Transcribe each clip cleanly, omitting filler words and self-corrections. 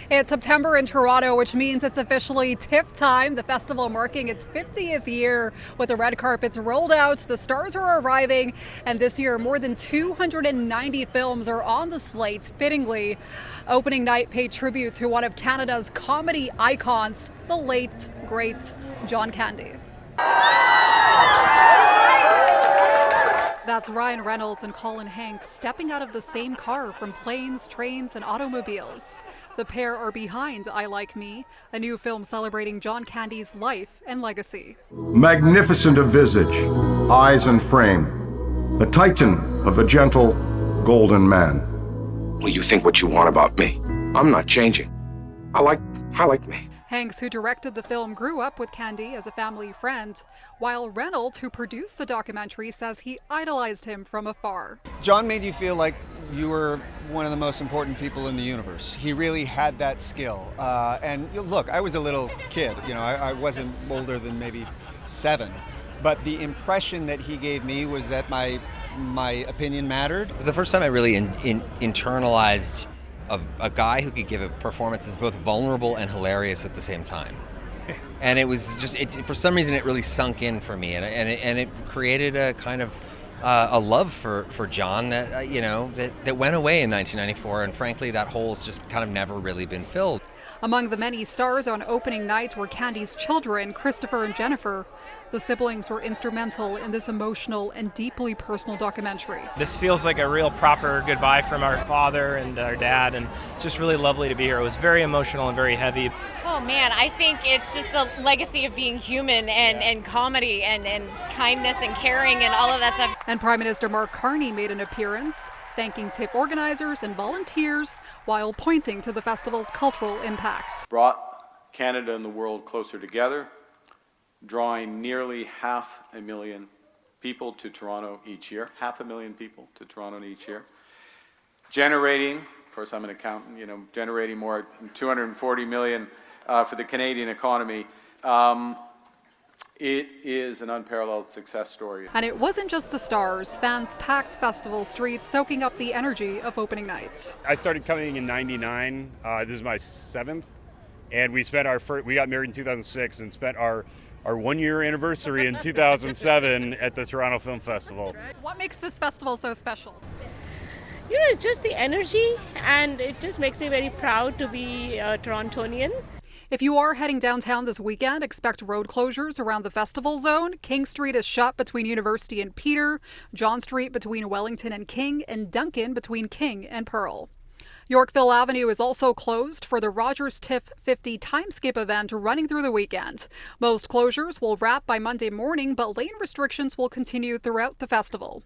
It's September in Toronto, which means it's officially TIFF time, the festival marking its 50th year with the red carpets rolled out, the stars are arriving, and this year more than 290 films are on the slate. Fittingly, opening night paid tribute to one of Canada's comedy icons, the late, great John Candy. That's Ryan Reynolds and Colin Hanks stepping out of the same car from planes, trains, and automobiles. The pair are behind I Like Me, a new film celebrating John Candy's life and legacy. Magnificent of visage, eyes and frame, a titan of a gentle, golden man. Well, you think what you want about me. I'm not changing. I like me. Hanks, who directed the film, grew up with Candy as a family friend, while Reynolds, who produced the documentary, says he idolized him from afar. John made you feel like you were one of the most important people in the universe. He really had that skill. And look, I was a little kid, I wasn't older than maybe 7. But the impression that he gave me was that my opinion mattered. It was the first time I really internalized a guy who could give a performance that's both vulnerable and hilarious at the same time. And it was just, for some reason, it really sunk in for me, and it created a kind of a love for John that that went away in 1994, and frankly, that hole's just kind of never really been filled. Among the many stars on opening night were Candy's children, Christopher and Jennifer. The siblings were instrumental in this emotional and deeply personal documentary. This feels like a real proper goodbye from our father and our dad, and it's just really lovely to be here. It was very emotional and very heavy. Oh man, I think it's just the legacy of being human and comedy and kindness and caring and all of that stuff. And Prime Minister Mark Carney made an appearance, thanking TIFF organizers and volunteers while pointing to the festival's cultural impact. Brought Canada and the world closer together, drawing nearly 500,000 people to Toronto each year, 500,000 people to Toronto each year, generating, of course I'm an accountant, generating more than 240 million for the Canadian economy. It is an unparalleled success story. And it wasn't just the stars. Fans packed festival streets, soaking up the energy of opening night. I started coming in '99. This is my 7th, and we got married in 2006 and spent our 1-year anniversary in 2007 at the Toronto Film Festival. What makes this festival so special? It's just the energy, and it just makes me very proud to be a Torontonian. If you are heading downtown this weekend, expect road closures around the festival zone. King Street is shut between University and Peter, John Street between Wellington and King, and Duncan between King and Pearl. Yorkville Avenue is also closed for the Rogers TIFF 50 Timeskip event running through the weekend. Most closures will wrap by Monday morning, but lane restrictions will continue throughout the festival.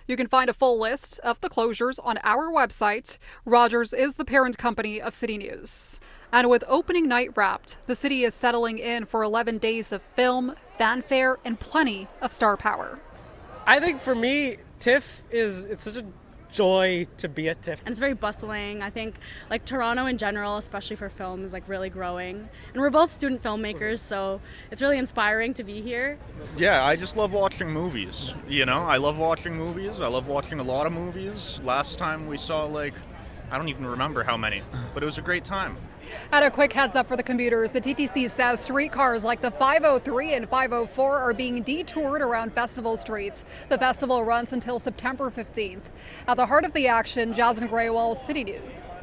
You can find a full list of the closures on our website. Rogers is the parent company of City News. And with opening night wrapped, the city is settling in for 11 days of film, fanfare, and plenty of star power. I think for me, TIFF it's such a joy to be at TIFF. And it's very bustling. I think Toronto in general, especially for film, is really growing. And we're both student filmmakers, so it's really inspiring to be here. Yeah, I just love watching movies. I love watching movies. I love watching a lot of movies. Last time we saw I don't even remember how many, but it was a great time. And a quick heads up for the commuters, the TTC says streetcars like the 503 and 504 are being detoured around festival streets. The festival runs until September 15th. At the heart of the action, Jazan Grewal, City News.